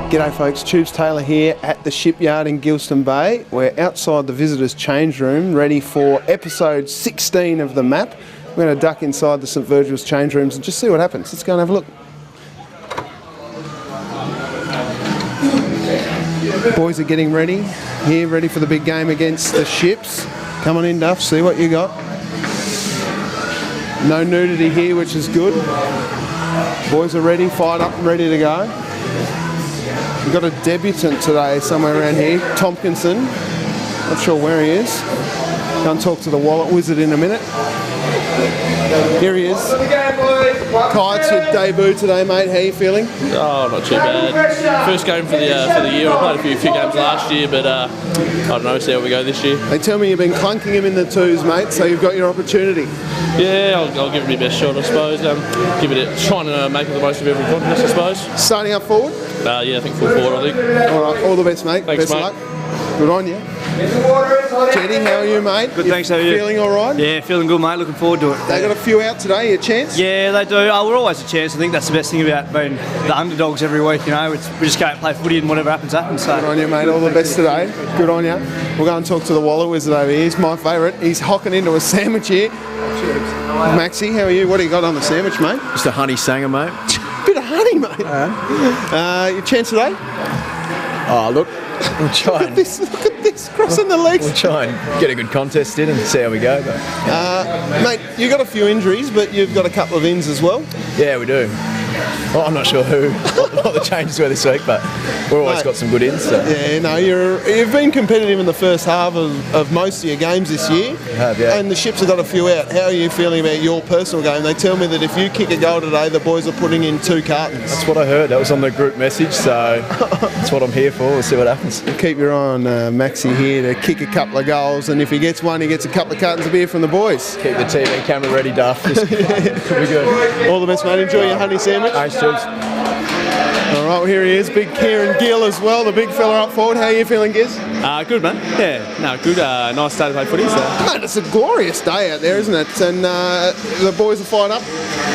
G'day folks, Tubes Taylor here at the Shipyard in Gilston Bay. We're outside the visitors' change room ready for episode 16 of the map. We're going to duck inside the St Virgils change rooms and just see what happens. Let's go and have a look. Boys are getting ready here, ready for the big game against the Ships. Come on in, Duff, see what you got. No nudity here, which is good. Boys are ready, fired up and ready to go. We've got a debutant today somewhere around here, Tompkinson. Not sure where he is. Go and talk to the wallet wizard in a minute. Here he is. Kai, it's your debut today, mate. How are you feeling? Oh, not too bad. First game for the year. I played a few games last year, but I don't know, see how we go this year. They tell me you've been clunking him in the twos, mate, so you've got your opportunity. Yeah, I'll give it my best shot, I suppose. Trying to make the most of every contest, I suppose. Starting up forward? Yeah, I think full forward, I think. All right, all the best, mate. Thanks, best mate. of luck. Good on you. Teddy, how are you, mate? Good, thanks, how are you? Feeling all right? Yeah, feeling good, mate. Looking forward to it. They got a few out today, a chance? Yeah, they do. We're always a chance. I think that's the best thing about being the underdogs every week, you know. We just go and play footy and whatever happens, happens. So. Good on you, mate. All the best today. Good on you. We'll go and talk to the wallet wizard over here. He's my favourite. He's hocking into a sandwich here. Maxie, how are you? What do you got on the sandwich, mate? Just a honey sanger, mate. Bit of honey, mate. Your chance today? Oh, look, we'll try and... Look at this, crossing the legs. We'll try and get a good contest in and see how we go. But, Mate, you've got a few injuries, but you've got a couple of ins as well. yeah, we do. Well, I'm not sure what the changes were this week, but we've always got some good ins. So. Yeah, no, you've been competitive in the first half of most of your games this year. have, yeah. And the Ships have got a few out. How are you feeling about your personal game? They tell me that if you kick a goal today, the boys are putting in 2 cartons. That's what I heard. That was on the group message, so that's what I'm here for. We'll see what happens. Keep your eye on Maxie here to kick a couple of goals, and if he gets one, he gets a couple of cartons of beer from the boys. Keep the TV camera ready, Duff. It'll be good. All the best, mate. Enjoy your honey sandwich. Thanks, Tubes. All right, well, here he is, big Kieran Gill as well, the big fella up forward. How are you feeling, Giz? Good, man. Yeah, no, good. Nice day to play footy. So. Mate, it's a glorious day out there, isn't it? And the boys are fired up.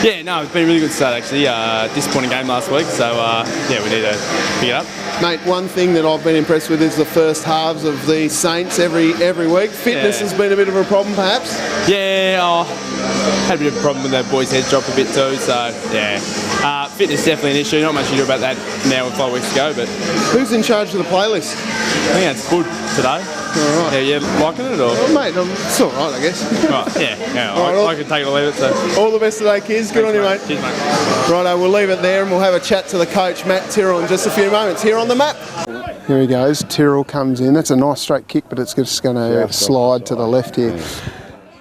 Yeah, no, it's been a really good start, actually. Disappointing game last week, so yeah, we need to pick it up. Mate, one thing that I've been impressed with is the first halves of the Saints every week. Fitness has been a bit of a problem, perhaps? Yeah, had a bit of a problem with that boys' heads drop a bit too, so yeah. Fitness is definitely an issue, not much you do about that now with 5 weeks to go, but... Who's in charge of the playlist? I think that's good today. All right. Yeah, you liking it, or...? Oh, mate, it's all right, I guess. Right, yeah, All right, I can take it or leave it, so... All the best today, kids. Good on you, mate. Cheers, mate. Righto, we'll leave it there and we'll have a chat to the coach, Matt Tyrrell, in just a few moments here on the map. Here he goes. Tyrrell comes in. That's a nice straight kick, but it's just going to slide to the left here.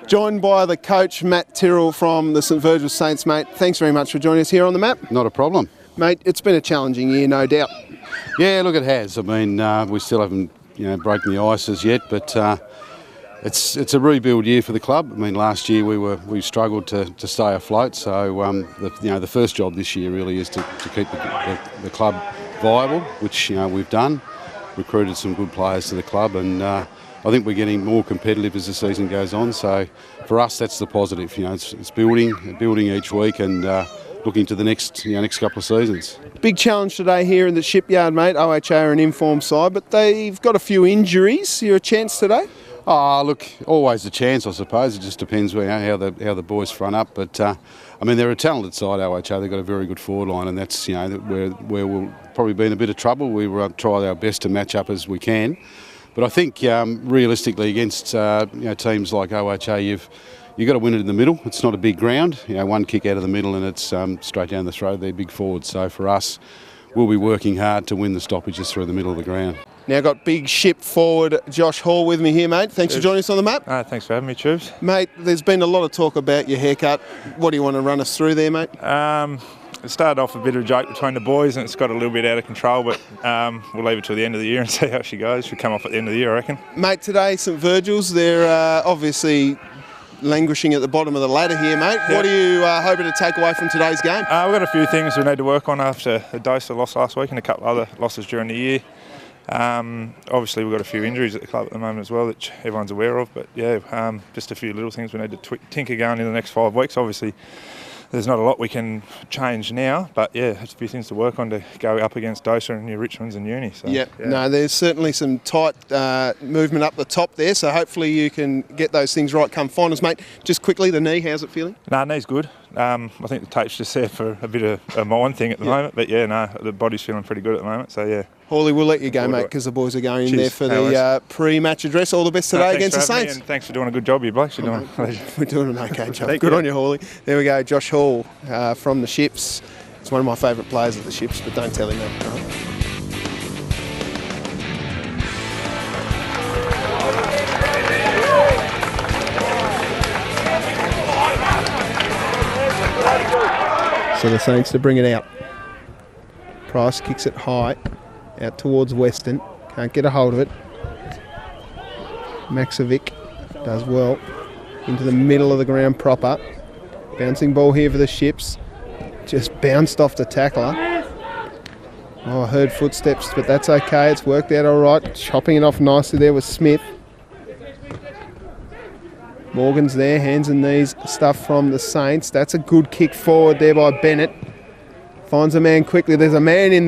Joined by the coach, Matt Tyrrell from the St Virgils Saints, mate. Thanks very much for joining us here on the map. Not a problem. Mate, it's been a challenging year, no doubt. Yeah, look, it has. I mean, we still haven't, broken the ice as yet, but it's a rebuild year for the club. I mean, last year we struggled to stay afloat, so the first job this year really is to keep the club viable, which we've done. Recruited some good players to the club, and I think we're getting more competitive as the season goes on. So for us, that's the positive. It's building each week, and looking to the next couple of seasons. Big challenge today here in the Shipyard, mate. OHA are an informed side, but they've got a few injuries. You're a chance today? Oh, look, always a chance, I suppose. It just depends how the boys front up. But they're a talented side, OHA. They've got a very good forward line, and that's where we'll probably be in a bit of trouble. We will try our best to match up as we can. But I think realistically against teams like OHA, you've got to win it in the middle. It's not a big ground. One kick out of the middle and it's straight down the throat of their big forwards. So for us, we'll be working hard to win the stoppages through the middle of the ground. Now got big Ship forward Josh Hall with me here, mate. Thanks for joining us on the map. Thanks for having me, Tubes. Mate, there's been a lot of talk about your haircut. What do you want to run us through there, mate? It started off a bit of a joke between the boys and it's got a little bit out of control, but we'll leave it till the end of the year and see how she goes. She'll come off at the end of the year, I reckon. Mate, today St Virgils, they're obviously languishing at the bottom of the ladder here, mate. Yep. What are you hoping to take away from today's game? We've got a few things we need to work on after a dose of loss last week and a couple of other losses during the year. Obviously we've got a few injuries at the club at the moment as well, which everyone's aware of, but yeah, just a few little things we need to tinker going in the next 5 weeks. Obviously there's not a lot we can change now, but yeah, there's a few things to work on to go up against Dosa and New Richmonds and Uni. So, yeah, no, there's certainly some tight movement up the top there, so hopefully you can get those things right come finals, mate. Just quickly, the knee, how's it feeling? No, knee's good. I think the tape's just there for a bit of a mind thing at the moment, but yeah, no, the body's feeling pretty good at the moment, so yeah. Hawley, we'll let you go, mate, because the boys are going in there for the pre-match address. All the best today against the Saints. And thanks for doing a good job, you blokes. You're doing We're doing an okay job. Good on you, Hawley. There we go, Josh Hall from the Ships. He's one of my favourite players at the Ships, but don't tell him that. Right? So the Saints to bring it out. Price kicks it high, out towards Weston. Can't get a hold of it. Maxovic does well. Into the middle of the ground proper. Bouncing ball here for the Ships. Just bounced off the tackler. Oh, I heard footsteps, but that's okay. It's worked out all right. Chopping it off nicely there with Smith. Morgan's there, hands and knees stuff from the Saints. That's a good kick forward there by Bennett. Finds a man quickly. There's a man in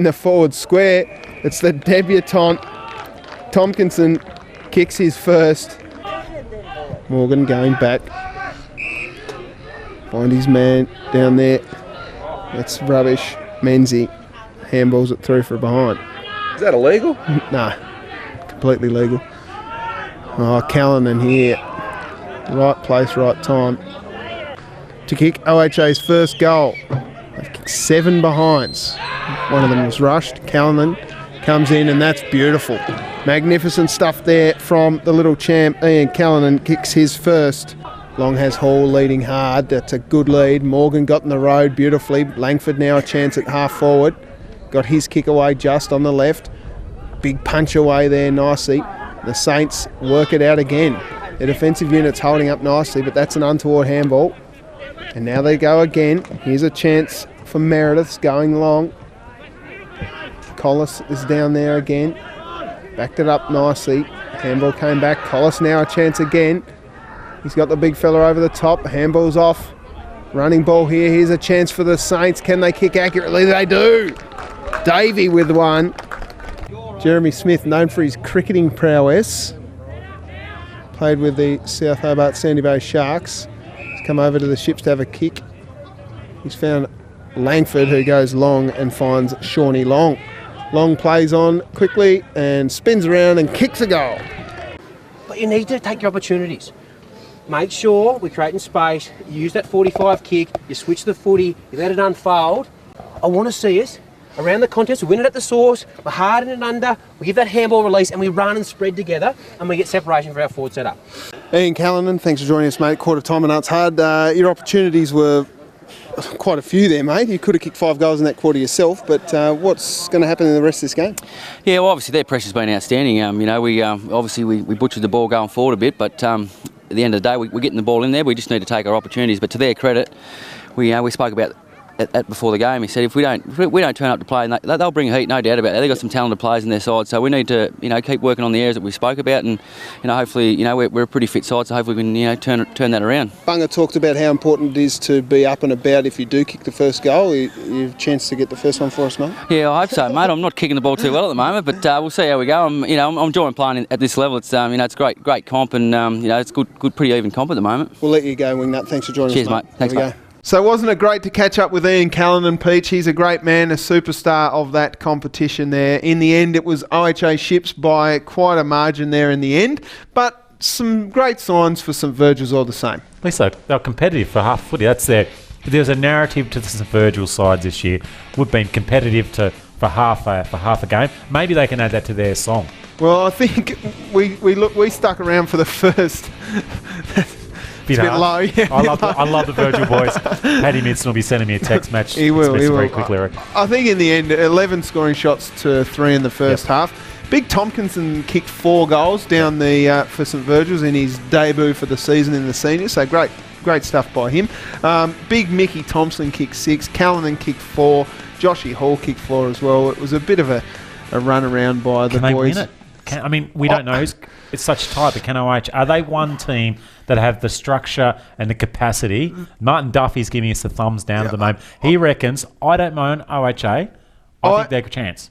the forward square. It's the debutant. Tompkinson kicks his first. Morgan going back. Find his man down there. That's rubbish. Menzie handballs it through for behind. Is that illegal? No, completely legal. Oh, Callanan here. Right place, right time to kick OHA's first goal. They've kicked 7 behinds. One of them was rushed. Callanan comes in and that's beautiful. Magnificent stuff there from the little champ. Ian Callanan kicks his first. Long has Hall leading hard. That's a good lead. Morgan got in the road beautifully. Langford now a chance at half forward. Got his kick away just on the left. Big punch away there nicely. The Saints work it out again. The defensive unit's holding up nicely, but that's an untoward handball. And now they go again. Here's a chance for Meredith's going long. Collis is down there again. Backed it up nicely. Handball came back. Collis now a chance again. He's got the big fella over the top. Handball's off. Running ball here. Here's a chance for the Saints. Can they kick accurately? They do. Davey with one. Jeremy Smith, known for his cricketing prowess. Played with the South Hobart Sandy Bay Sharks. He's come over to the Ships to have a kick. He's found Langford, who goes long and finds Shawnee Long. Long plays on quickly and spins around and kicks a goal. But you need to take your opportunities. Make sure we're creating space. You use that 45 kick, you switch the footy, you let it unfold. I want to see us around the contest, we win it at the source, we're hard in and under, we give that handball release and we run and spread together and we get separation for our forward setup. Ian Callanan, thanks for joining us, mate. Quarter time, I know it's hard. Your opportunities were quite a few there, mate. You could have kicked 5 goals in that quarter yourself, but what's going to happen in the rest of this game? Yeah, well, obviously their pressure's been outstanding. We butchered the ball going forward a bit, but at the end of the day, we're getting the ball in there. We just need to take our opportunities. But to their credit, we spoke about at before the game. He said if we don't turn up to play, and they'll bring heat, no doubt about that. They've got some talented players in their side, so we need to keep working on the areas that we spoke about, and hopefully we're a pretty fit side, so hopefully we can turn that around. Bunga talked about how important it is to be up and about if you do kick the first goal. You have a chance to get the first one for us, mate. Yeah, I hope so, mate. I'm not kicking the ball too well at the moment, but we'll see how we go. I'm enjoying playing at this level. It's it's great comp, and it's good, pretty even comp at the moment. We'll let you go, Wingnut. Thanks for joining us, mate. Cheers, mate. Thanks, mate. So wasn't it great to catch up with Ian Callanan, Peach? He's a great man, a superstar of that competition there. In the end, it was OHA Ships by quite a margin there in the end, but some great signs for St Virgils all the same. At least they're competitive for half footy. That's there. There's a narrative to the St Virgils sides this year. We've been competitive for half a game. Maybe they can add that to their song. Well, I think we stuck around for the first. It's a bit low, yeah. I love the Virgil boys. Paddy Midson will be sending me a text match. He will. Very quick lyric. I think in the end, 11 scoring shots to 3 in the first half. Big Tompkinson kicked 4 goals down the for St Virgils in his debut for the season in the seniors. So great stuff by him. Big Mickey Thompson kicked 6. Callanan kicked 4. Joshy Hall kicked 4 as well. It was a bit of a run around by the boys. Can they win it? We don't know. it's such tight. But can OH, are they one team that have the structure and the capacity? Martin Duffy's giving us the thumbs down at the moment. He reckons, I don't mind OHA. I think they're a chance.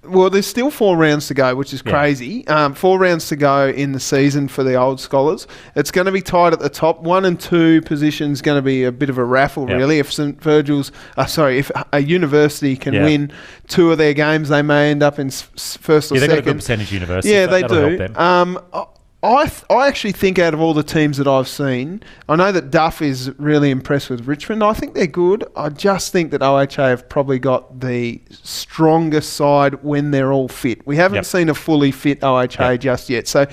Well, there's still 4 rounds to go, which is crazy. 4 rounds to go in the season for the old scholars. It's going to be tight at the top. 1 and 2 positions going to be a bit of a raffle, really. If St Virgils, if a university can win 2 of their games, they may end up in first or second. They've got a good percentage university. Yeah, they do. Help them. I actually think out of all the teams that I've seen, I know that Duff is really impressed with Richmond. I think they're good. I just think that OHA have probably got the strongest side when they're all fit. We haven't seen a fully fit OHA just yet. So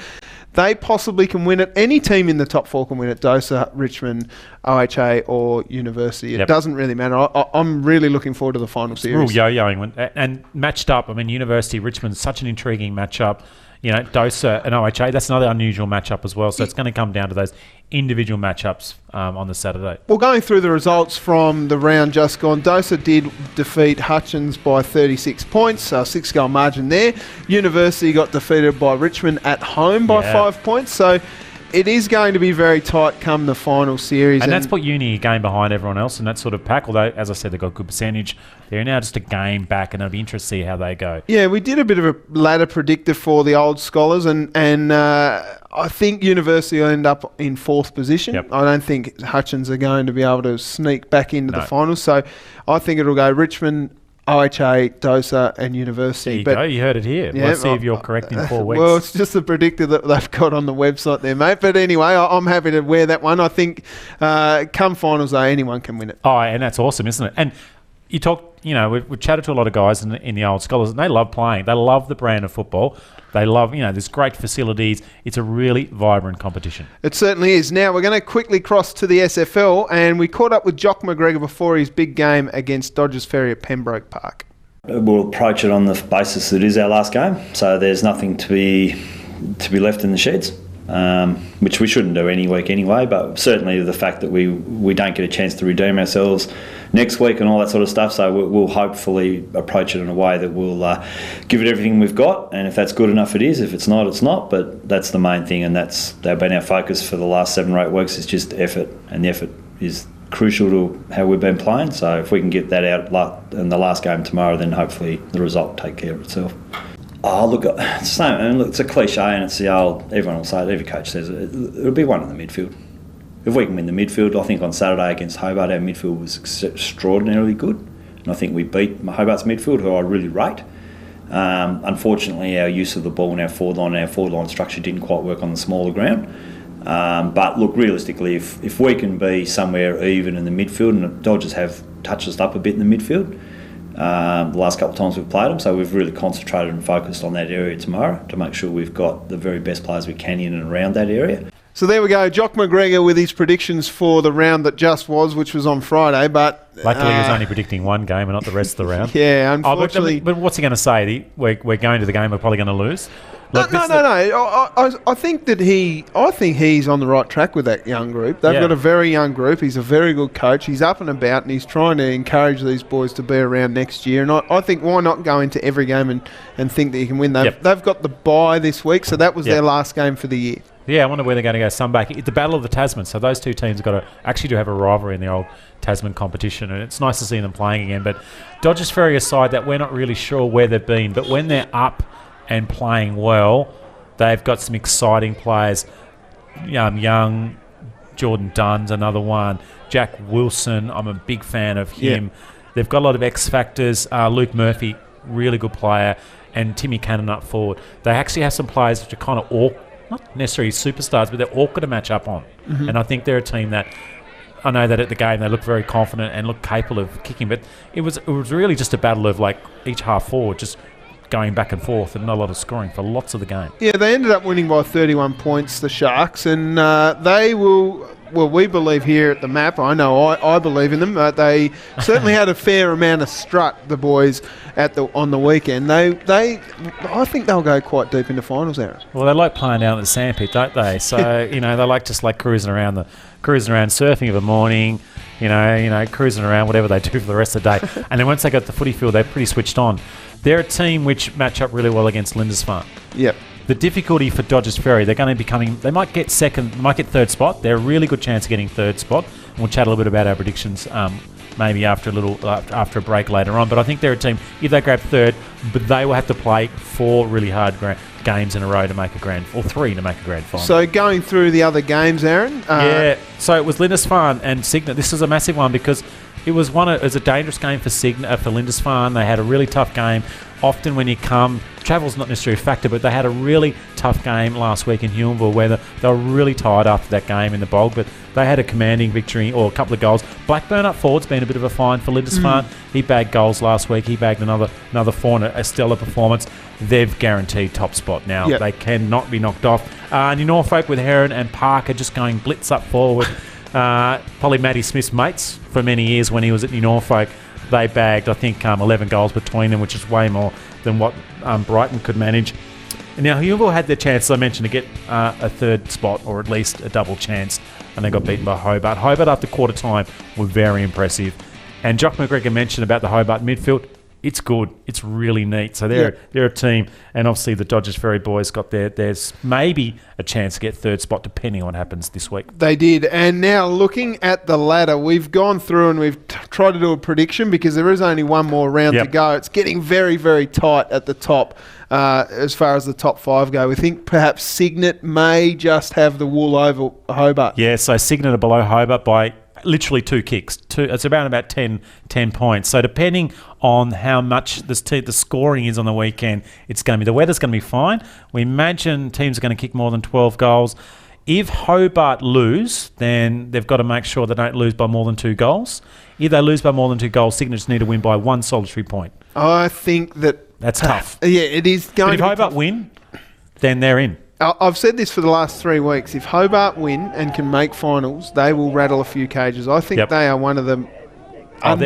they possibly can win it. Any team in the top 4 can win it. Dosa, Richmond, OHA or University. It doesn't really matter. I'm really looking forward to the final series. Real yo-yoing. And matched up, I mean, University, Richmond, such an intriguing matchup. You know, Dosa and OHA, that's another unusual matchup as well. So it's going to come down to those individual matchups on the Saturday. Well, going through the results from the round just gone, Dosa did defeat Hutchins by 36 points, 6-goal margin there. University got defeated by Richmond at home by 5 points. So it is going to be very tight come the final series. And that's put Uni a game behind everyone else in that sort of pack. Although, as I said, they've got a good percentage. They're now just a game back, and it'll be interesting to see how they go. Yeah, we did a bit of a ladder predictor for the old scholars, and I think University will end up in 4th position. I don't think Hutchins are going to be able to sneak back into the finals. So I think it'll go Richmond, OHA, Dosa and University. There you go. You heard it here. Let's see if you're correct in 4 weeks. Well, it's just the predictor that they've got on the website there, mate. But anyway, I'm happy to wear that one. I think come finals, though, anyone can win it. Oh, and that's awesome, isn't it? And you talk, we've chatted to a lot of guys in the old scholars, and they love playing. They love the brand of football. They love, there's great facilities. It's a really vibrant competition. It certainly is. Now, we're going to quickly cross to the SFL, and we caught up with Joc McGregor before his big game against Dodgers Ferry at Pembroke Park. We'll approach it on the basis that it is our last game, so there's nothing to be left in the sheds, which we shouldn't do any week anyway, but certainly the fact that we don't get a chance to redeem ourselves next week and all that sort of stuff, so we'll hopefully approach it in a way that we'll give it everything we've got, and if that's good enough it is, if it's not, it's not, but that's the main thing, and that's been our focus for the last 7 or 8 weeks, is just effort, and the effort is crucial to how we've been playing, so if we can get that out in the last game tomorrow, then hopefully the result will take care of itself. Oh, look, it's a cliche, and it's the old, everyone will say it, every coach says it, it'll be one in the midfield. If we can win the midfield, I think on Saturday against Hobart, our midfield was extraordinarily good. And I think we beat Hobart's midfield, who I really rate. Unfortunately, our use of the ball in our forward line structure didn't quite work on the smaller ground. But look, realistically, if we can be somewhere even in the midfield, and the Dodgers have touched us up a bit in the midfield, the last couple of times we've played them, so we've really concentrated and focused on that area tomorrow to make sure we've got the very best players we can in and around that area. So there we go, Joc McGregor with his predictions for the round that just was, which was on Friday. But luckily, he was only predicting one game and not the rest of the round. Yeah, unfortunately. But what's he going to say? We're going to the game. We're probably going to lose. Look, no. I think that he's on the right track with that young group. They've got a very young group. He's a very good coach. He's up and about, and he's trying to encourage these boys to be around next year. And I think why not go into every game and think that you can win? They've got the bye this week, so that was their last game for the year. Yeah, I wonder where they're going to go. Some back. It's the Battle of the Tasman. So those two teams have got to actually have a rivalry in the old Tasman competition, and it's nice to see them playing again. But Dodgers Ferry aside, that we're not really sure where they've been, but when they're up and playing well, they've got some exciting players. Young Jordan Dunn's another one. Jack Wilson, I'm a big fan of him. They've got a lot of X factors. Luke Murphy, really good player, and Timmy Cannon up forward. They actually have some players which are kind of not necessarily superstars, but they're awkward to match up on. Mm-hmm. And I think they're a team that, I know that at the game they look very confident and look capable of kicking, but it was really just a battle of like each half forward, just going back and forth and not a lot of scoring for lots of the game. Yeah, they ended up winning by 31 points, the Sharks, and they will... Well, we believe here at the Map. I know I believe in them. They certainly had a fair amount of strut, the boys, on the weekend. I think they'll go quite deep into finals, Aaron. Well, they like playing down at the sandpit, don't they? So they like cruising around surfing of a morning. Cruising around, whatever they do for the rest of the day. And then once they got the footy field, they're pretty switched on. They're a team which match up really well against Lindisfarne. Yep. The difficulty for Dodgers Ferry, they're going to be coming. They might get third spot. They're a really good chance of getting third spot. And we'll chat a little bit about our predictions. Maybe after a break later on. But I think they're a team, if they grab third, but they will have to play 4 really hard games in a row to make a grand, or 3 to make a grand final. So going through the other games, Aaron. So it was Lindisfarne and Cygnet. This is a massive one because it was a dangerous game for for Lindisfarne. They had a really tough game. Often when you come, travel's not necessarily a factor, but they had a really tough game last week in Huonville where they were really tired after that game in the bog, but they had a commanding victory or a couple of goals. Blackburn up forward's been a bit of a find for Lindisfarne. He bagged goals last week. He bagged another 4 and a stellar performance. They've guaranteed top spot now. Yep. They cannot be knocked off. New Norfolk with Heron and Parker just going blitz up forward. Probably Matty Smith's mates for many years when he was at New Norfolk. They bagged, I think, 11 goals between them, which is way more than what Brighton could manage. Now, Huonville had their chance, as I mentioned, to get a third spot or at least a double chance, and they got beaten by Hobart. Hobart, after quarter time, were very impressive. And Joc McGregor mentioned about the Hobart midfield. It's good. It's really neat. So they're a team, and obviously the Dodgers Ferry boys got there's maybe a chance to get third spot depending on what happens this week. They did. And now looking at the ladder, we've gone through and we've tried to do a prediction because there is only one more round to go. It's getting very, very tight at the top as far as the top 5 go. We think perhaps Cygnet may just have the wool over Hobart. Yeah, so Cygnet are below Hobart by literally 2 kicks. It's about 10 points. So depending on how much the scoring is on the weekend, it's going to be, the weather's going to be fine. We imagine teams are going to kick more than 12 goals. If Hobart lose, then they've got to make sure they don't lose by more than 2 goals. If they lose by more than 2 goals, Cygnet just need to win by 1 solitary point. I think that's tough. Yeah, it is going but if Hobart win, then they're in. I've said this for the last 3 weeks. If Hobart win and can make finals, they will rattle a few cages. I think they are one of the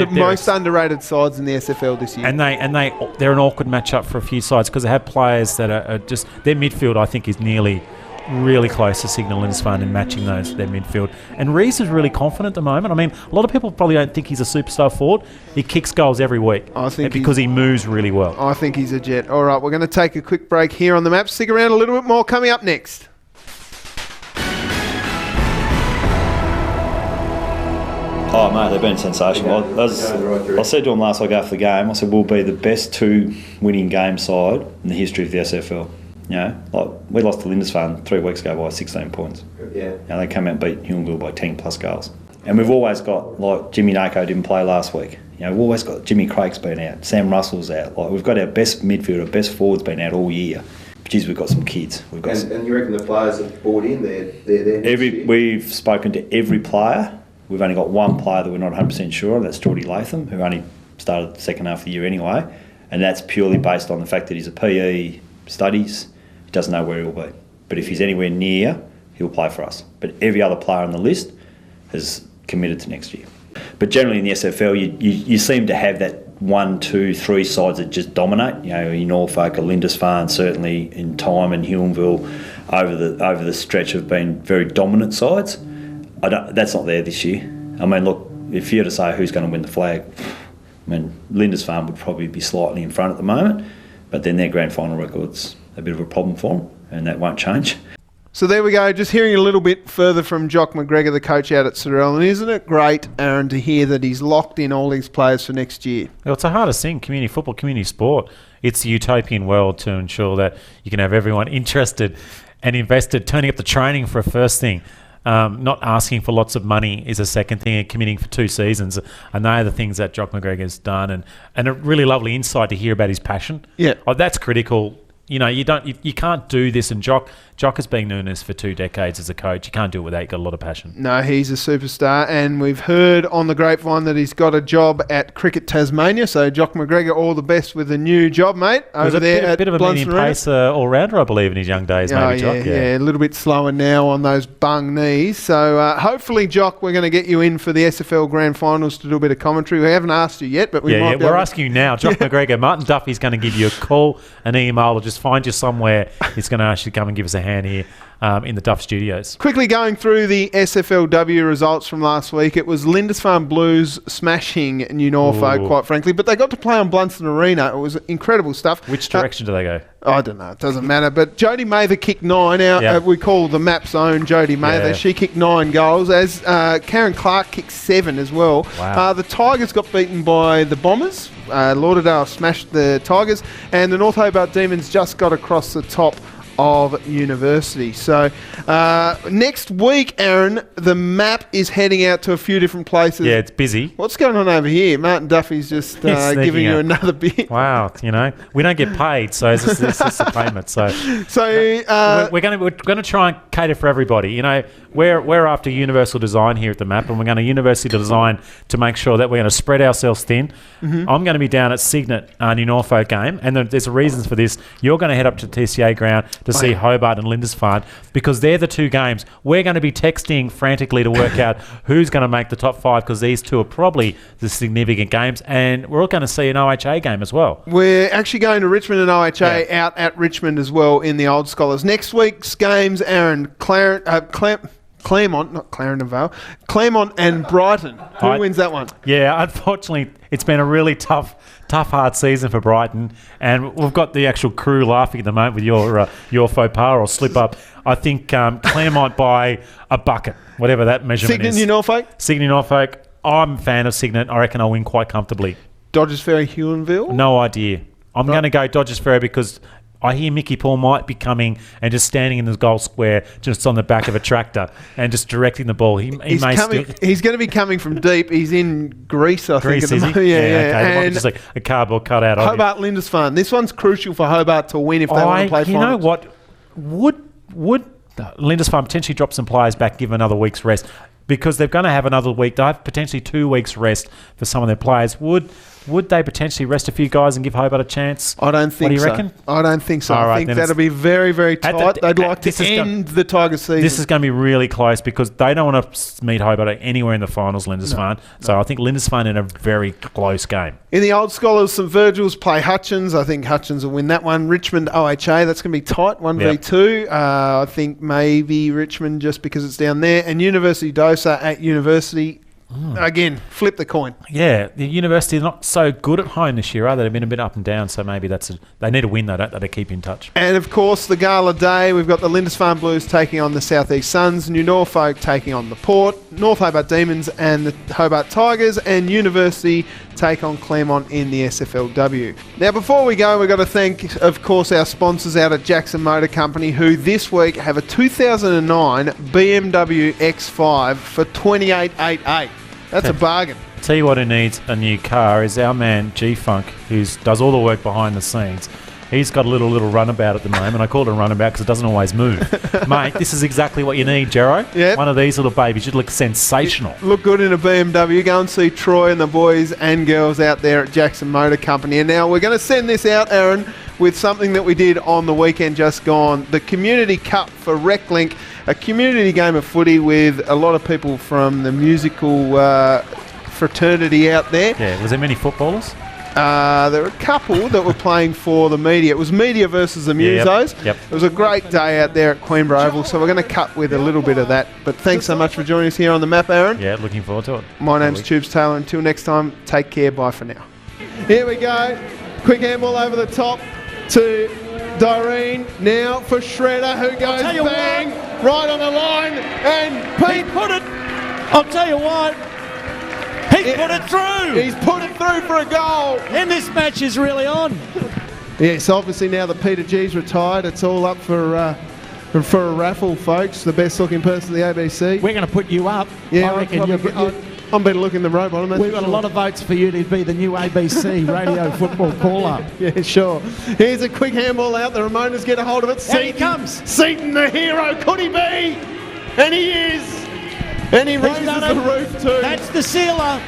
most underrated sides in the SFL this year. And they're an awkward matchup for a few sides because they have players that are just, their midfield I think is nearly really close to Signal Lindisfarne in matching their midfield. And Reese is really confident at the moment. I mean, a lot of people probably don't think he's a superstar forward. He kicks goals every week because he moves really well. I think he's a jet. All right, we're going to take a quick break here on the map. Stick around, a little bit more coming up next. Oh, mate, they've been sensational. I said to him last week after the game, I said, we'll be the best 2 winning game side in the history of the SFL. You know, like we lost to Lindisfarne 3 weeks ago by 16 points. Yeah. And they came out and beat Huonville by 10 plus goals. And we've always got, like, Jimmy Nako didn't play last week. You know, we've always got Jimmy Craig's been out, Sam Russell's out. Like, we've got our best midfielder, best forwards been out all year. Geez, we've got some kids. And you reckon the players have bought in? They're We've spoken to every player. We've only got one player that we're not 100% sure of. That's Geordie Latham, who only started the second half of the year anyway. And that's purely based on the fact that he's a PE, studies. He doesn't know where he'll be. But if he's anywhere near, he'll play for us. But every other player on the list has committed to next year. But generally in the SFL, you seem to have that 1, 2, 3 sides that just dominate. You know, in Norfolk, Lindisfarne, certainly in time, and Huonville over the stretch have been very dominant sides. That's not there this year. I mean, look, if you had to say who's going to win the flag, I mean, Lindisfarne would probably be slightly in front at the moment, but then their grand final record's a bit of a problem for them, and that won't change. So there we go, just hearing a little bit further from Joc McGregor, the coach out at Sorell. And isn't it great, Aaron, to hear that he's locked in all these players for next year? Well, it's the hardest thing, community football, community sport. It's the utopian world to ensure that you can have everyone interested and invested, turning up the training for a first thing. Not asking for lots of money is a second thing, and committing for 2 seasons. And they are the things that Joc McGregor's done. And a really lovely insight to hear about his passion. Yeah. Oh, that's critical. You know, you can't do this, and Joc has been doing this for 2 decades as a coach. You can't do it without, you've got a lot of passion. No, he's a superstar, and we've heard on the grapevine that he's got a job at Cricket Tasmania. So Joc McGregor, all the best with the new job, mate. Over there at a bit of a medium pace all-rounder, I believe, in his young days, maybe, Joc. Yeah, a little bit slower now on those bung knees. So hopefully, Joc, we're going to get you in for the SFL Grand Finals to do a bit of commentary. We haven't asked you yet, but we might be we're asking you now. Joc McGregor, Martin Duff is going to give you a call, an email, or just find you somewhere. He's going to ask you to come and give us a hand here in the Duff studios. Quickly going through the SFLW results from last week, it was Lindisfarne Blues smashing New Norfolk, quite frankly, but they got to play on Blunston Arena. It was incredible stuff. Which direction do they go? I don't know. It doesn't matter. But Jodie Mather kicked 9. We call the map's own Jodie Mather. Yeah. She kicked 9 goals, as Karen Clark kicked 7 as well. Wow. The Tigers got beaten by the Bombers. Lauderdale smashed the Tigers, and the North Hobart Demons just got across the top of University. So next week, Aaron, the map is heading out to a few different places. Yeah, it's busy. What's going on over here? Martin Duffy's just giving you another beer. Wow, we don't get paid, so this is a payment. So we're going to try and cater for everybody. We're after universal design here at the map, and we're going to university design to make sure that we're going to spread ourselves thin. Mm-hmm. I'm going to be down at Cygnet New Norfolk game, and there's reasons for this. You're going to head up to TCA ground to see Hobart and Lindisfarne, because they're the two games. We're going to be texting frantically to work out who's going to make the top 5, because these two are probably the significant games, and we're all going to see an OHA game as well. We're actually going to Richmond and OHA out at Richmond as well in the Old Scholars. Next week's games, Aaron, Claremont, not Clarendon Vale, Claremont and Brighton. Who wins that one? Yeah, unfortunately, it's been a really tough, hard season for Brighton, and we've got the actual crew laughing at the moment with your faux pas or slip up. I think Claremont by a bucket, whatever that measurement is. Cygnet New Norfolk? Cygnet New Norfolk. I'm a fan of Cygnet. I reckon I'll win quite comfortably. Dodgers Ferry, Huonville? No idea. I'm going to go Dodgers Ferry because I hear Mickey Paul might be coming and just standing in the goal square just on the back of a tractor and just directing the ball. He's going to be coming from deep. He's in Greece, I think. Greece, is he? Yeah. Okay. And just like a cardboard cutout. Hobart Lindisfarne. This one's crucial for Hobart to win if they want to play finals. You know what? Would Lindisfarne potentially drop some players back, give another week's rest? Because they're going to have another week. They have potentially 2 weeks rest for some of their players. Would they potentially rest a few guys and give Hobart a chance? I don't think so. What do you reckon? I don't think so. All I think that'll be very, very tight. They'd like to end the Tigers season. This is going to be really close because they don't want to meet Hobart anywhere in the finals, Lindisfarne. So I think Lindisfarne in a very close game. In the Old Scholars, St Virgils play Hutchins. I think Hutchins will win that one. Richmond OHA, that's going to be tight, 1v2. I think maybe Richmond just because it's down there. And University Dosa at University. Again, flip the coin. Yeah, the University are not so good at home this year, are they? They've been a bit up and down, so maybe they need a win, though, don't they, to keep in touch. And, of course, the gala day, we've got the Lindisfarne Blues taking on the South East Suns, New Norfolk taking on the Port, North Hobart Demons and the Hobart Tigers, and University take on Claremont in the SFLW. Now, before we go, we've got to thank, of course, our sponsors out at Jackson Motor Company, who this week have a 2009 BMW X5 for $28,880. That's a bargain. Tell you what, who needs a new car is our man G-Funk, who does all the work behind the scenes. He's got a little runabout at the moment. I call it a runabout because it doesn't always move. Mate, this is exactly what you need, Jero. Yep. One of these little babies. You'd look sensational. Look good in a BMW. Go and see Troy and the boys and girls out there at Jackson Motor Company. And now we're going to send this out, Aaron, with something that we did on the weekend just gone. The Community Cup for RecLink, a community game of footy with a lot of people from the musical fraternity out there. Yeah, was there many footballers? There were a couple that were playing for the media. It was media versus the musos. Yep. It was a great day out there at Queenborough Oval, so we're going to cut with a little bit of that. But thanks so much for joining us here on the map, Aaron. Yeah, looking forward to it. My name's Tubes Taylor. Until next time, take care. Bye for now. Here we go. Quick handball over the top to Doreen. Now for Shredder, who goes bang right on the line. And Pete put it. I'll tell you what. He's put it through. He's put it through for a goal. And this match is really on. Yes, obviously now that Peter G's retired, it's all up for a raffle, folks. The best looking person in the ABC. We're going to put you up. Yeah, I reckon I'm better looking than Rope on him. We've got a lot of votes for you to be the new ABC radio football caller. Yeah, sure. Here's a quick handball out. The Ramonas get a hold of it. Here he comes. Seaton, the hero. Could he be? And he is. And he raises the roof too. That's the sealer.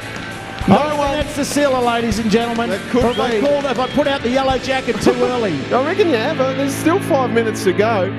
That's the sealer, ladies and gentlemen. That could be. If I put out the yellow jacket too early. I reckon you have. There's still 5 minutes to go.